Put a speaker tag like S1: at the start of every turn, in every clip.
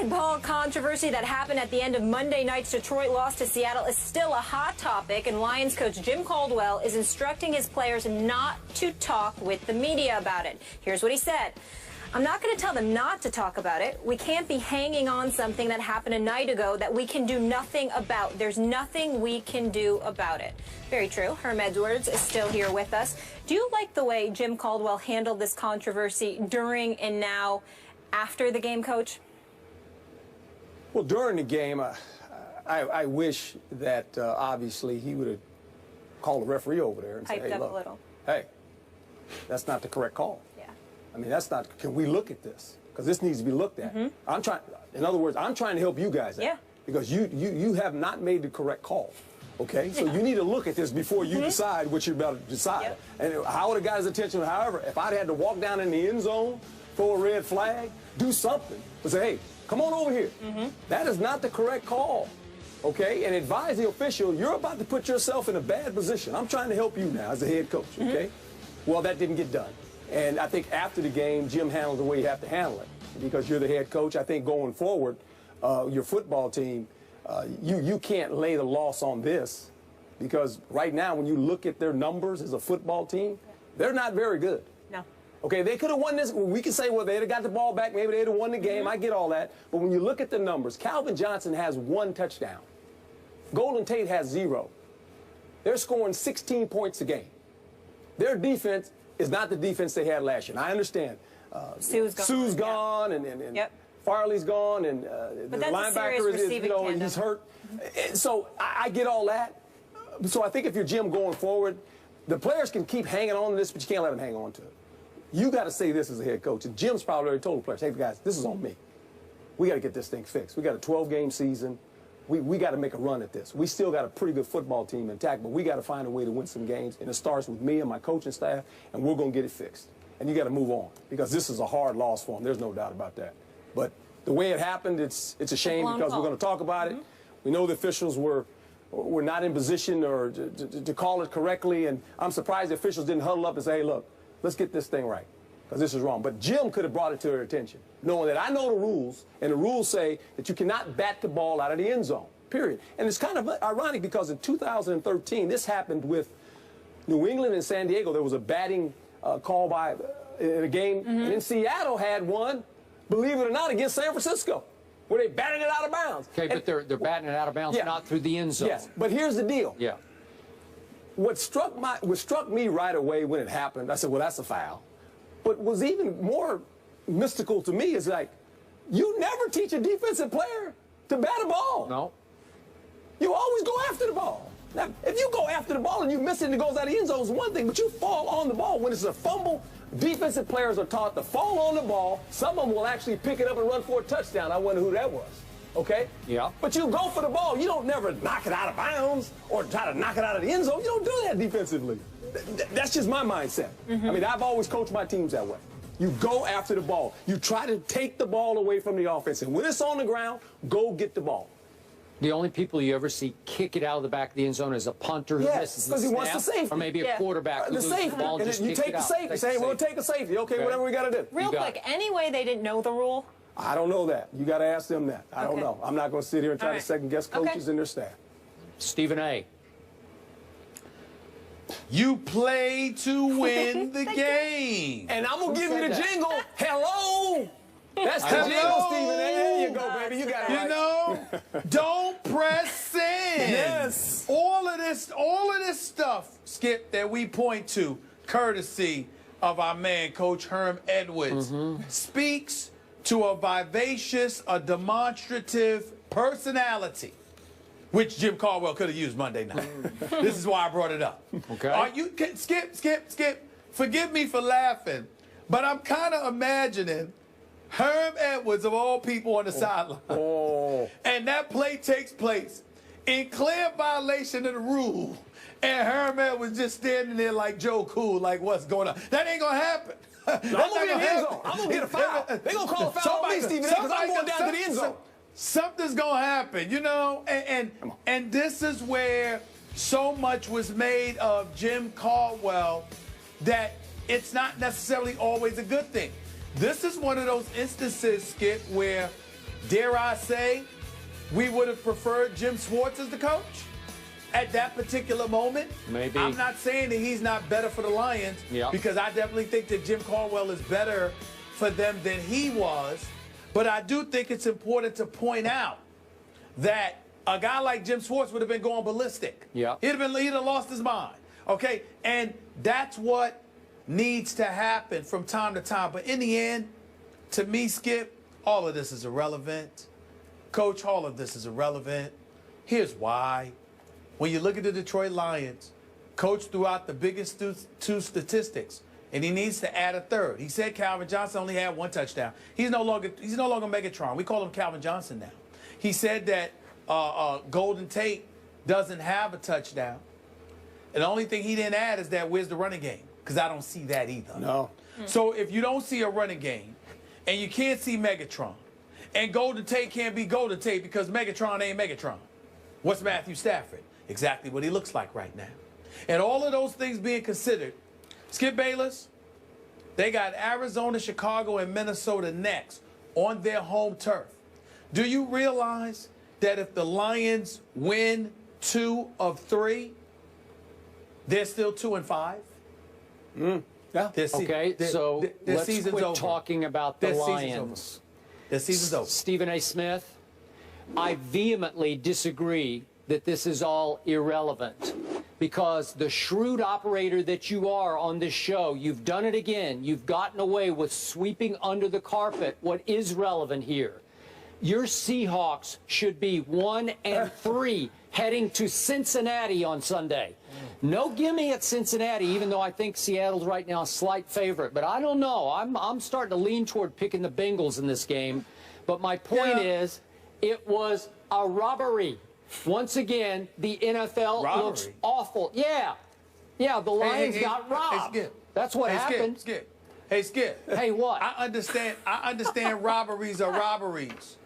S1: onside ball controversy that happened at the end of Monday night's Detroit loss to Seattle is still a hot topic, and Lions coach Jim Caldwell is instructing his players not to talk with the media about it. Here's what he said. I'm not going to tell them not to talk about it. We can't be hanging on something that happened a night ago that we can do nothing about. There's nothing we can do about it. Very true. Herm Edwards is still here with us. Do you like the way Jim Caldwell handled this controversy during and now after the game, Coach?
S2: Well, during the game, I wish that obviously he would have called the referee over there and said, hey, look, hey, that's not the correct call. I mean, that's not, can we look at this? Because this needs to be looked at. I'm trying, in other words, I'm trying to help you guys out. Because you have not made the correct call. Okay? So you need to look at this before you decide what you're about to decide. And how would have got his attention? However, if I'd had to walk down in the end zone, throw a red flag, do something, but say, hey, come on over here. That is not the correct call. Okay? And advise the official, you're about to put yourself in a bad position. I'm trying to help you now as the head coach. Okay? Well, that didn't get done. And I think after the game, Jim handled the way you have to handle it. Because you're the head coach, I think going forward, your football team, you can't lay the loss on this. Because right now, when you look at their numbers as a football team, they're not very good.
S1: No.
S2: Okay, they could have won this. We can say, well, they'd have got the ball back. Maybe they'd have won the game. I get all that. But when you look at the numbers, Calvin Johnson has 1 touchdown. Golden Tate has 0. They're scoring 16 points a game. Their defense is not the defense they had last year. And I understand. Sue's gone, and Farley's gone, and the linebacker is he's hurt. So I get all that. So I think if you're Jim going forward, the players can keep hanging on to this, but you can't let them hang on to it. You got to say this as a head coach. And Jim's probably already told the players, hey, guys, this is on me. We got to get this thing fixed. We got a 12-game season. We got to make a run at this. We still got a pretty good football team intact, but we got to find a way to win some games, and it starts with me and my coaching staff, and we're going to get it fixed. And you got to move on, because this is a hard loss for them. There's no doubt about that. But the way it happened, it's a shame because we're going to talk about it. We know the officials were not in position or to call it correctly, and I'm surprised the officials didn't huddle up and say, hey, look, let's get this thing right, because this is wrong. But Jim could have brought it to their attention, knowing that I know the rules, and the rules say that you cannot bat the ball out of the end zone, period. And it's kind of ironic because in 2013, this happened with New England and San Diego. There was a batting call by in a game, and then Seattle had one, believe it or not, against San Francisco, where they batted it out of bounds.
S3: Okay, but they're batting it out of bounds, not through the end zone.
S2: Yes, but here's the deal. What struck me right away when it happened, I said, well, that's a foul. But was even more mystical to me is like, you never teach a defensive player to bat a ball.
S3: No.
S2: You always go after the ball. Now, if you go after the ball and you miss it and it goes out of the end zone, it's one thing, but you fall on the ball. When it's a fumble, defensive players are taught to fall on the ball. Some of them will actually pick it up and run for a touchdown. I wonder who that was. Okay?
S3: Yeah.
S2: But you go for the ball. You don't never knock it out of bounds or try to knock it out of the end zone. You don't do that defensively. That's just my mindset. I mean, I've always coached my teams that way. You go after the ball. You try to take the ball away from the offense. And when it's on the ground, go get the ball.
S3: The only people you ever see kick it out of the back of the end zone is a punter who misses the
S2: snap, he wants the safety.
S3: Or maybe a quarterback who loses the ball and just
S2: you take the safety. Say, we'll take the safety. Okay, whatever we got to do.
S1: Real quick, any way they didn't know the rule?
S2: I don't know that. You got to ask them that. I don't know. I'm not going to sit here and try to second-guess coaches and their staff.
S3: Stephen A.
S4: You play to win the game.
S2: And I'm going to give you the jingle. Hello. That's the jingle, Stephen A. There you go, baby. You got it right.
S4: You know, don't press in.
S2: Yes.
S4: All of this stuff, Skip, that we point to, courtesy of our man, Coach Herm Edwards, speaks to a vivacious, a demonstrative personality, which Jim Caldwell could have used Monday night. This is why I brought it up.
S3: Okay.
S4: Skip, forgive me for laughing, but I'm kind of imagining Herm Edwards, of all people, on the sideline. And that play takes place in clear violation of the rule. And Herm Edwards just standing there like Joe Cool, like, what's going on? That ain't going to happen.
S2: I'm going to be in the end zone. I'm going to get a foul. They're going to call a foul on me, Stephen A., because I'm going down to the end zone.
S4: Something's going to happen, you know? And this is where so much was made of Jim Caldwell that it's not necessarily always a good thing. This is one of those instances, Skip, where dare I say, we would have preferred Jim Schwartz as the coach at that particular moment.
S3: Maybe.
S4: I'm not saying that he's not better for the Lions, because I definitely think that Jim Caldwell is better for them than he was. But I do think it's important to point out that a guy like Jim Schwartz would have been going ballistic.
S3: Yeah.
S4: He'd have lost his mind. Okay? And that's what needs to happen from time to time. But in the end, to me, Skip, all of this is irrelevant. Coach, all of this is irrelevant. Here's why. When you look at the Detroit Lions, Coach threw out the biggest two statistics, and he needs to add a third. He said Calvin Johnson only had 1 touchdown. He's no longer Megatron. We call him Calvin Johnson now. He said that Golden Tate doesn't have a touchdown. And the only thing he didn't add is that where's the running game? Because I don't see that either.
S2: No.
S4: So if you don't see a running game, and you can't see Megatron, and Golden Tate can't be Golden Tate because Megatron ain't Megatron, what's Matthew Stafford? Exactly what he looks like right now. And all of those things being considered, Skip Bayless, they got Arizona, Chicago, and Minnesota next on their home turf. Do you realize that if the Lions win 2 of 3, they're still 2-5?
S2: Yeah.
S3: Okay, so let's quit
S4: over.
S3: talking about the Lions.
S4: Their season's over.
S3: Stephen A. Smith, I vehemently disagree that this is all irrelevant, because the shrewd operator that you are on this show, you've done it again. You've gotten away with sweeping under the carpet what is relevant here. Your Seahawks should be 1-3 heading to Cincinnati on Sunday. No gimme at Cincinnati, even though I think Seattle's right now a slight favorite. But I don't know. I'm starting to lean toward picking the Bengals in this game. But my point is, it was a robbery. Once again, the NFL looks awful. Yeah, the Lions got robbed. That's what happened.
S4: Skip. Hey, Skip.
S3: Hey, what?
S4: I understand robberies are robberies.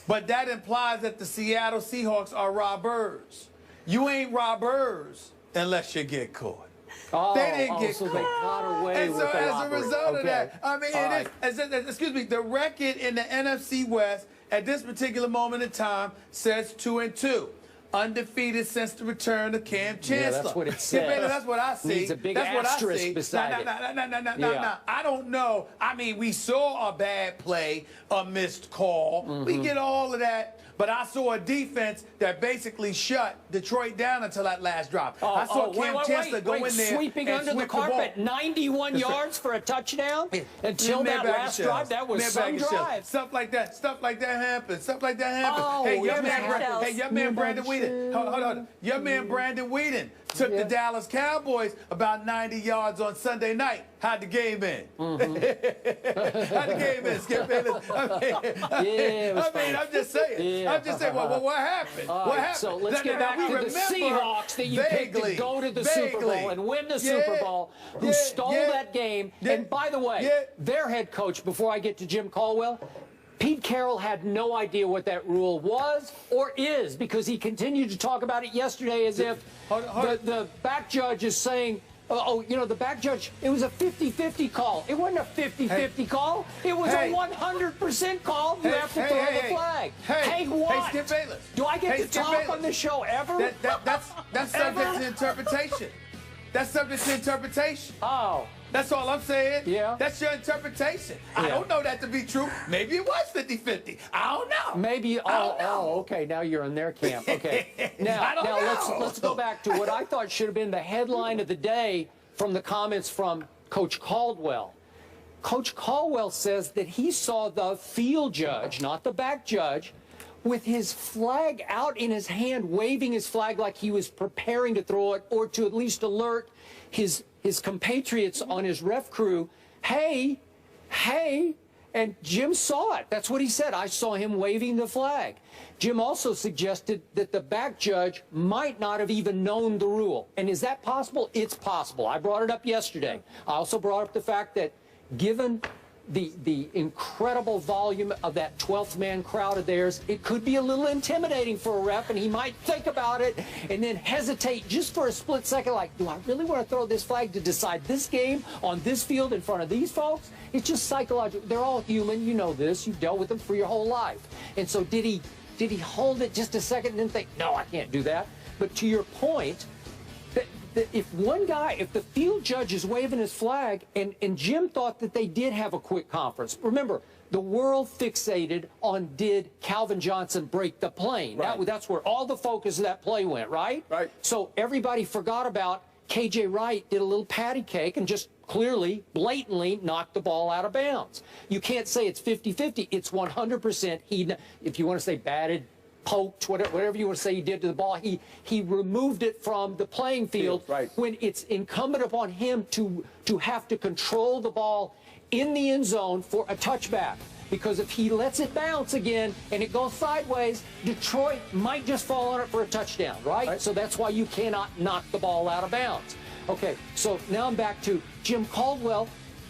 S4: But that implies that the Seattle Seahawks are robbers. You ain't robbers unless you get caught.
S3: Oh,
S4: they didn't get
S3: so
S4: caught.
S3: They got away
S4: and
S3: with
S4: so
S3: the
S4: as
S3: robbery.
S4: a result of that, I mean, excuse me, the record in the NFC West at this particular moment in time says 2-2. Undefeated since the return of Cam Chancellor.
S3: Yeah, that's what it says.
S4: That's what I see.
S3: Needs a big asterisk beside it.
S4: No. I don't know. I mean, we saw a bad play, a missed call. We get all of that. But I saw a defense that basically shut Detroit down until that last drop. I saw Cam Chancellor go in there
S3: sweeping
S4: and
S3: under the carpet, 91 yards for a touchdown until that last drive. That was some drive.
S4: Stuff like that happens.
S3: Oh,
S4: hey, your man Brandon Whedon. Hold on. Your man Brandon Whedon took the Dallas Cowboys about 90 yards on Sunday night. How'd the game end? How'd the game end, Skip Bayless? I'm just saying. I'm just saying. What happened? What happened?
S3: So let's get back to the Seahawks that you picked to go to the Super Bowl and win the Super Bowl, who stole that game. And by the way, their head coach, before I get to Jim Caldwell, Pete Carroll had no idea what that rule was or is, because he continued to talk about it yesterday as if the back judge is saying, the back judge, it was a 50-50 call. It wasn't a 50-50 call. It was a 100% call. You have to throw the flag. Hey, what?
S4: Hey, Skip Bayless.
S3: Do I get to talk on the show ever?
S4: That's subject to interpretation. That's subject to interpretation.
S3: Oh.
S4: That's all I'm saying.
S3: Yeah.
S4: That's your interpretation. I don't know that to be true. Maybe it was 50-50. I don't know.
S3: Maybe. Okay. Now you're in their camp. Okay. Now let's go back to what I thought should have been the headline of the day from the comments from Coach Caldwell. Coach Caldwell says that he saw the field judge, not the back judge, with his flag out in his hand, waving his flag like he was preparing to throw it, or to at least alert his compatriots on his ref crew, hey, and Jim saw it. That's what he said. I saw him waving the flag. Jim also suggested that the back judge might not have even known the rule. And is that possible? It's possible. I brought it up yesterday. I also brought up the fact that given the incredible volume of that 12th man crowd of theirs, it could be a little intimidating for a ref, and he might think about it and then hesitate just for a split second, like, do I really want to throw this flag to decide this game on this field in front of these folks? It's just psychological. They're all human. You know this. You've dealt with them for your whole life. And so did he hold it just a second and then think, no, I can't do that? But to your point, that if the field judge is waving his flag, and Jim thought that they did have a quick conference. Remember, the world fixated on, did Calvin Johnson break the plane?
S2: Right.
S3: That's where all the focus of that play went, right?
S2: Right.
S3: So everybody forgot about KJ Wright did a little patty cake and just clearly, blatantly knocked the ball out of bounds. You can't say it's 50-50. It's 100%. If you want to say batted, poked, whatever you want to say he did to the ball, he removed it from the playing field.
S2: Right.
S3: When it's incumbent upon him to have to control the ball in the end zone for a touchback. Because if he lets it bounce again and it goes sideways, Detroit might just fall on it for a touchdown, right? So that's why you cannot knock the ball out of bounds. Okay, so now I'm back to Jim Caldwell.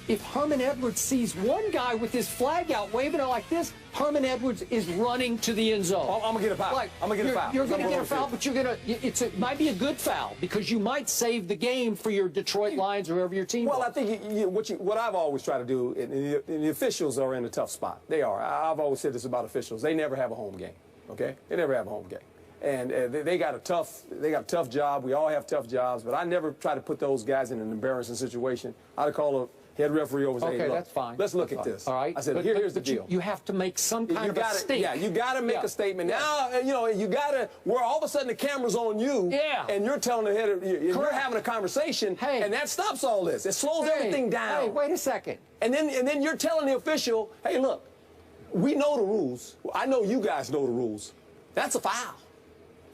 S3: If Herman Edwards sees one guy with his flag out waving it like this, Herman Edwards is running to the end zone.
S2: I'm going to get a foul. I'm going to get a foul.
S3: You're going to get a foul, but it might be a good foul because you might save the game for your Detroit Lions or whoever your team
S2: Well,
S3: was.
S2: I think what I've always tried to do, and the officials are in a tough spot. They are. I've always said this about officials. They never have a home game, okay? They never have a home game. And they got a tough job. We all have tough jobs, but I never try to put those guys in an embarrassing situation. I'd call a head referee over and say,
S3: Okay,
S2: hey, look,
S3: that's fine.
S2: let's look at this.
S3: All right.
S2: I said, here's the deal.
S3: You have to make some kind of a statement.
S2: Yeah, you got to make a statement. Now, you got to, where all of a sudden the camera's on you, and you're telling the head, you're having a conversation, and that stops all this. It slows everything down.
S3: Hey, wait a second.
S2: And then you're telling the official, hey, look, we know the rules. I know you guys know the rules. That's a foul.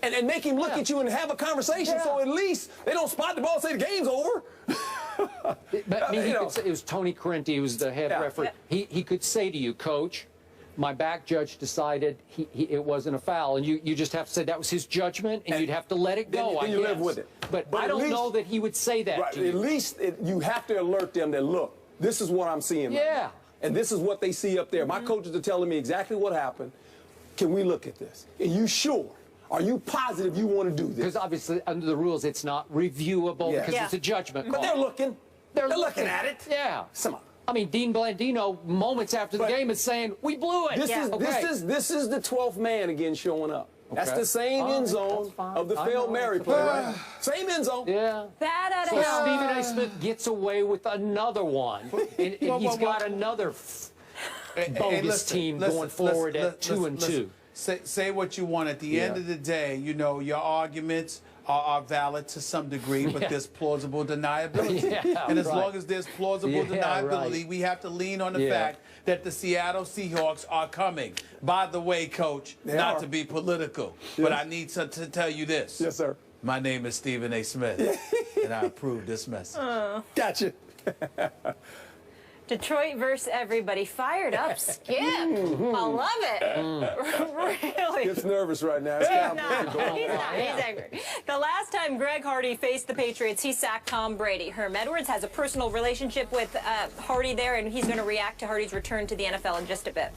S2: And make him look at you and have a conversation, so at least they don't spot the ball and say the game's over.
S3: It was Tony Correnti, who was the head referee. He could say to you, Coach, my back judge decided it wasn't a foul, and you just have to say that was his judgment, and you'd have to let it go.
S2: Then you live with it.
S3: But I don't know that he would say that to you.
S2: At least you have to alert them that, look, this is what I'm seeing. Right now, and this is what they see up there. My coaches are telling me exactly what happened. Can we look at this? Are you sure? Are you positive you want to do this?
S3: Because obviously, under the rules, it's not reviewable because it's a judgment call.
S2: But they're looking. They're looking at it.
S3: Yeah.
S2: Come on.
S3: I mean, Dean Blandino, moments after the game, is saying, we blew it.
S2: This is the 12th man again showing up. That's the same end zone of the failed Mary play, right? Same end zone.
S3: Yeah.
S1: Bad at
S3: So Stephen A. Smith gets away with another one. And he's got another bogus team going forward at 2-2.
S4: Say what you want. At the end of the day, your arguments are valid to some degree, but there's plausible deniability. And as long as there's plausible deniability, we have to lean on the fact that the Seattle Seahawks are coming. By the way, Coach, not to be political, but I need to tell you this.
S2: Yes, sir.
S4: My name is Stephen A. Smith, and I approve this message.
S2: Gotcha.
S1: Detroit versus everybody. Fired up, Skip. I love it. Really.
S2: Skip's nervous right now.
S1: He's not. He's angry. The last time Greg Hardy faced the Patriots, he sacked Tom Brady. Herm Edwards has a personal relationship with Hardy there, and he's going to react to Hardy's return to the NFL in just a bit.